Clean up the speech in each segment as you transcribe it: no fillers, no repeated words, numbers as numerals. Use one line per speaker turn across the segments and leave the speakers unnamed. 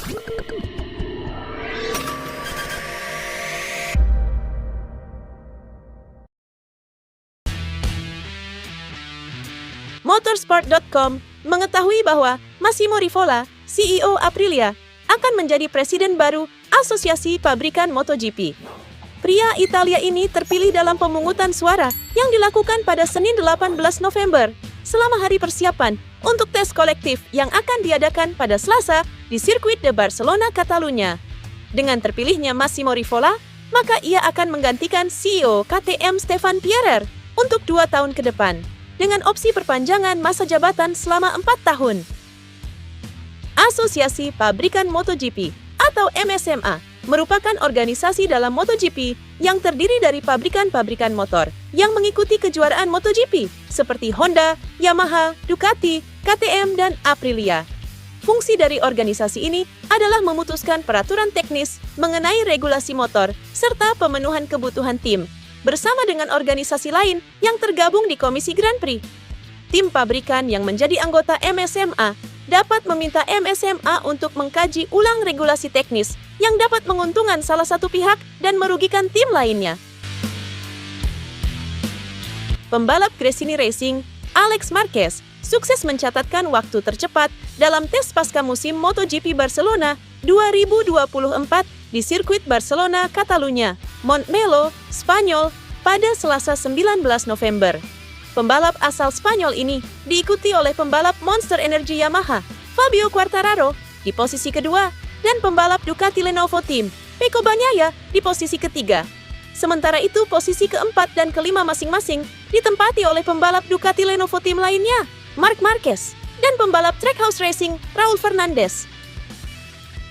Motorsport.com mengetahui bahwa Massimo Rivola, CEO Aprilia, akan menjadi presiden baru Asosiasi Pabrikan MotoGP. Pria Italia ini terpilih dalam pemungutan suara yang dilakukan pada Senin 18 November selama hari persiapan untuk tes kolektif yang akan diadakan pada Selasa di sirkuit de Barcelona, Catalunya. Dengan terpilihnya Massimo Rivola, maka ia akan menggantikan CEO KTM Stefan Pierer untuk 2 tahun ke depan, dengan opsi perpanjangan masa jabatan selama 4 tahun. Asosiasi Pabrikan MotoGP atau MSMA merupakan organisasi dalam MotoGP yang terdiri dari pabrikan-pabrikan motor yang mengikuti kejuaraan MotoGP seperti Honda, Yamaha, Ducati, KTM, dan Aprilia. Fungsi dari organisasi ini adalah memutuskan peraturan teknis mengenai regulasi motor serta pemenuhan kebutuhan tim, bersama dengan organisasi lain yang tergabung di Komisi Grand Prix. Tim pabrikan yang menjadi anggota MSMA dapat meminta MSMA untuk mengkaji ulang regulasi teknis yang dapat menguntungkan salah satu pihak dan merugikan tim lainnya. Pembalap Gresini Racing, Alex Marquez, sukses mencatatkan waktu tercepat dalam tes pasca musim MotoGP Barcelona 2024 di sirkuit Barcelona, Catalunya, Montmeló, Spanyol, pada Selasa 19 November. Pembalap asal Spanyol ini diikuti oleh pembalap Monster Energy Yamaha, Fabio Quartararo, di posisi kedua, dan pembalap Ducati Lenovo Team, Pecco Bagnaia, di posisi ketiga. Sementara itu, posisi keempat dan kelima masing-masing ditempati oleh pembalap Ducati Lenovo Team lainnya, Marc Marquez, dan pembalap Trackhouse Racing, Raul Fernandez.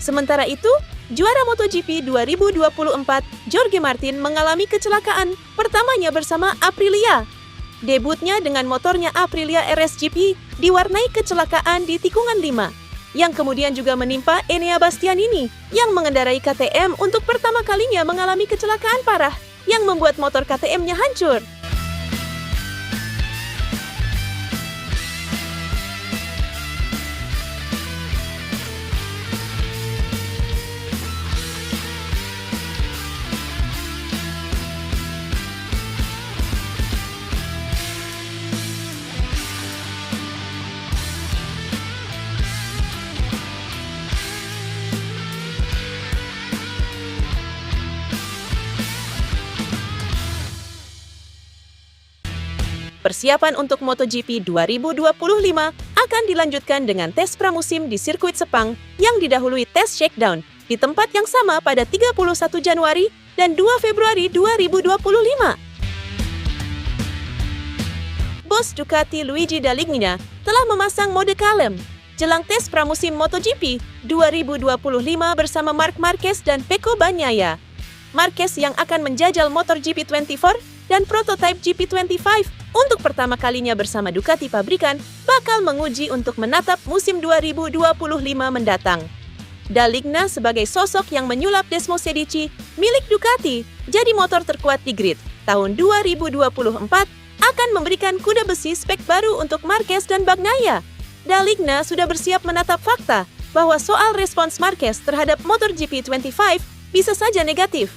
Sementara itu, juara MotoGP 2024, Jorge Martin mengalami kecelakaan pertamanya bersama Aprilia. Debutnya dengan motornya Aprilia RSGP diwarnai kecelakaan di tikungan 5, yang kemudian juga menimpa Enea Bastianini yang mengendarai KTM untuk pertama kalinya mengalami kecelakaan parah yang membuat motor KTM-nya hancur. Persiapan untuk MotoGP 2025 akan dilanjutkan dengan tes pramusim di sirkuit Sepang yang didahului tes shakedown di tempat yang sama pada 31 Januari dan 2 Februari 2025. Bos Ducati Luigi Dall'Igna telah memasang mode kalem jelang tes pramusim MotoGP 2025 bersama Marc Marquez dan Pecco Bagnaia. Marquez yang akan menjajal motor GP24 dan prototipe GP25 untuk pertama kalinya bersama Ducati pabrikan bakal menguji untuk menatap musim 2025 mendatang. Dall'Igna sebagai sosok yang menyulap Desmo Sedici milik Ducati jadi motor terkuat di grid tahun 2024 akan memberikan kuda besi spek baru untuk Marquez dan Bagnaia. Dall'Igna sudah bersiap menatap fakta bahwa soal respons Marquez terhadap motor GP25 bisa saja negatif.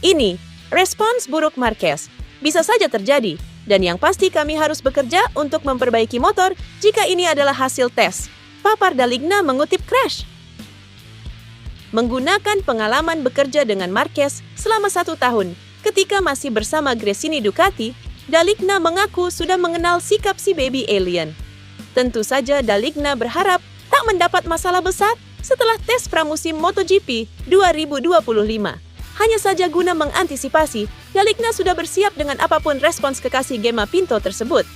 Ini respons buruk Marquez bisa saja terjadi, dan yang pasti kami harus bekerja untuk memperbaiki motor jika ini adalah hasil tes, papar Dall'Igna mengutip Crash. Menggunakan pengalaman bekerja dengan Marquez selama 1 tahun, ketika masih bersama Gresini Ducati, Dall'Igna mengaku sudah mengenal sikap si baby alien. Tentu saja Dall'Igna berharap tak mendapat masalah besar setelah tes pramusim MotoGP 2025. Hanya saja guna mengantisipasi, Dall'Igna sudah bersiap dengan apapun respons kekasih Gemma Pinto tersebut.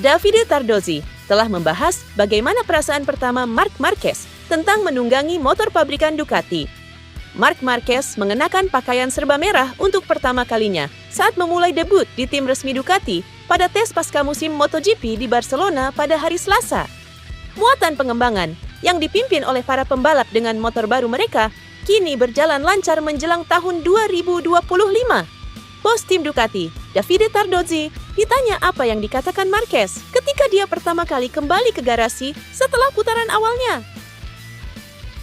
Davide Tardozzi telah membahas bagaimana perasaan pertama Marc Marquez tentang menunggangi motor pabrikan Ducati. Marc Marquez mengenakan pakaian serba merah untuk pertama kalinya saat memulai debut di tim resmi Ducati pada tes pasca musim MotoGP di Barcelona pada hari Selasa. Muatan pengembangan yang dipimpin oleh para pembalap dengan motor baru mereka kini berjalan lancar menjelang tahun 2025. Bos tim Ducati, Davide Tardozzi, ditanya apa yang dikatakan Marquez ketika dia pertama kali kembali ke garasi setelah putaran awalnya.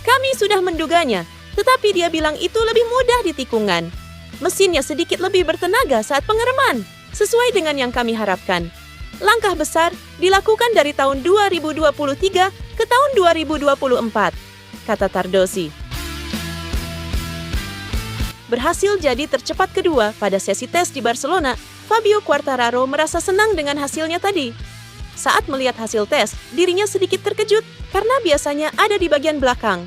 Kami sudah menduganya, tetapi dia bilang itu lebih mudah di tikungan. Mesinnya sedikit lebih bertenaga saat pengereman, sesuai dengan yang kami harapkan. Langkah besar dilakukan dari tahun 2023 ke tahun 2024, kata Tardozzi. Berhasil jadi tercepat kedua pada sesi tes di Barcelona, Fabio Quartararo merasa senang dengan hasilnya tadi. Saat melihat hasil tes, dirinya sedikit terkejut karena biasanya ada di bagian belakang.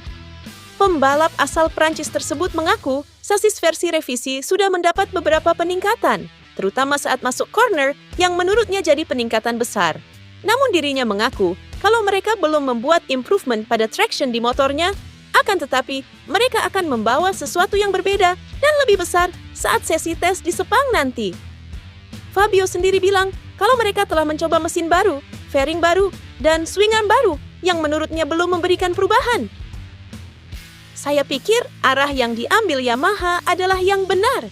Pembalap asal Prancis tersebut mengaku sasis versi revisi sudah mendapat beberapa peningkatan, terutama saat masuk corner yang menurutnya jadi peningkatan besar. Namun dirinya mengaku kalau mereka belum membuat improvement pada traction di motornya, akan tetapi mereka akan membawa sesuatu yang berbeda dan lebih besar saat sesi tes di Sepang nanti. Fabio sendiri bilang kalau mereka telah mencoba mesin baru, fairing baru, dan swing arm baru yang menurutnya belum memberikan perubahan. Saya pikir arah yang diambil Yamaha adalah yang benar.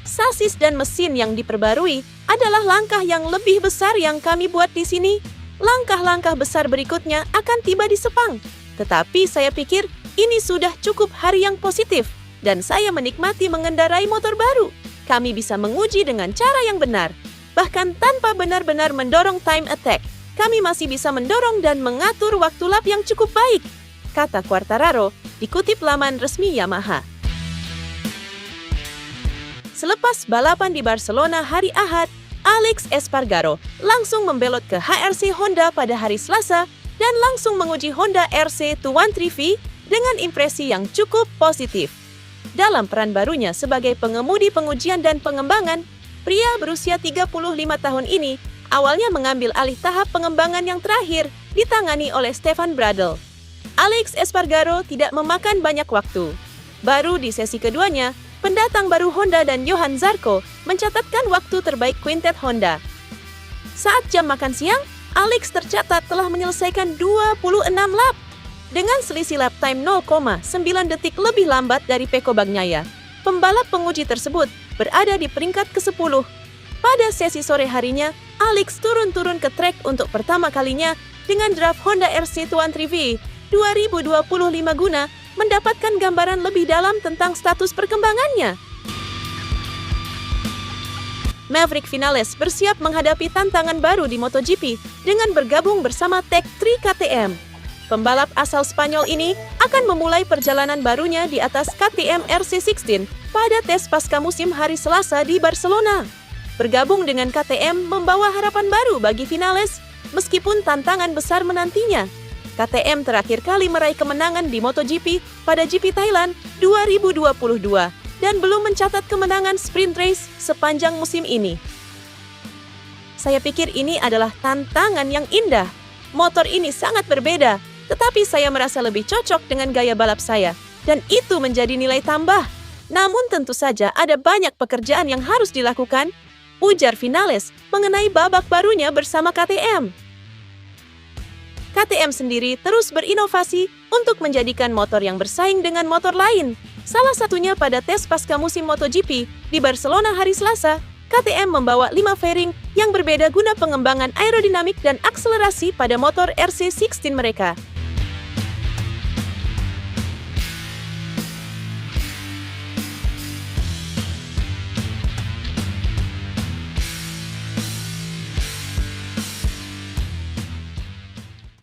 Sasis dan mesin yang diperbarui adalah langkah yang lebih besar yang kami buat di sini. Langkah-langkah besar berikutnya akan tiba di Sepang. Tetapi saya pikir ini sudah cukup hari yang positif dan saya menikmati mengendarai motor baru. Kami bisa menguji dengan cara yang benar. Bahkan tanpa benar-benar mendorong time attack, kami masih bisa mendorong dan mengatur waktu lap yang cukup baik, kata Quartararo, dikutip laman resmi Yamaha. Selepas balapan di Barcelona hari Ahad, Alex Espargaro langsung membelot ke HRC Honda pada hari Selasa dan langsung menguji Honda RC213V dengan impresi yang cukup positif. Dalam peran barunya sebagai pengemudi pengujian dan pengembangan, pria berusia 35 tahun ini awalnya mengambil alih tahap pengembangan yang terakhir ditangani oleh Stefan Bradl. Alex Espargaro tidak memakan banyak waktu. Baru di sesi keduanya, pendatang baru Honda dan Johan Zarco mencatatkan waktu terbaik Quintet Honda. Saat jam makan siang, Alex tercatat telah menyelesaikan 26 lap dengan selisih lap time 0,9 detik lebih lambat dari Pecco Bagnaia. Pembalap penguji tersebut berada di peringkat ke-10. Pada sesi sore harinya, Alex turun-turun ke trek untuk pertama kalinya dengan draft Honda RC213V 2025 guna mendapatkan gambaran lebih dalam tentang status perkembangannya. Maverick Vinales bersiap menghadapi tantangan baru di MotoGP dengan bergabung bersama Tech 3 KTM. Pembalap asal Spanyol ini akan memulai perjalanan barunya di atas KTM RC16 pada tes pasca musim hari Selasa di Barcelona. Bergabung dengan KTM membawa harapan baru bagi Vinales meskipun tantangan besar menantinya. KTM terakhir kali meraih kemenangan di MotoGP pada GP Thailand 2022 dan belum mencatat kemenangan sprint race sepanjang musim ini. Saya pikir ini adalah tantangan yang indah. Motor ini sangat berbeda, tetapi saya merasa lebih cocok dengan gaya balap saya, dan itu menjadi nilai tambah. Namun tentu saja ada banyak pekerjaan yang harus dilakukan, ujar Vinales mengenai babak barunya bersama KTM. KTM sendiri terus berinovasi untuk menjadikan motor yang bersaing dengan motor lain. Salah satunya pada tes pasca musim MotoGP di Barcelona hari Selasa, KTM membawa 5 fairing yang berbeda guna pengembangan aerodinamik dan akselerasi pada motor RC16 mereka.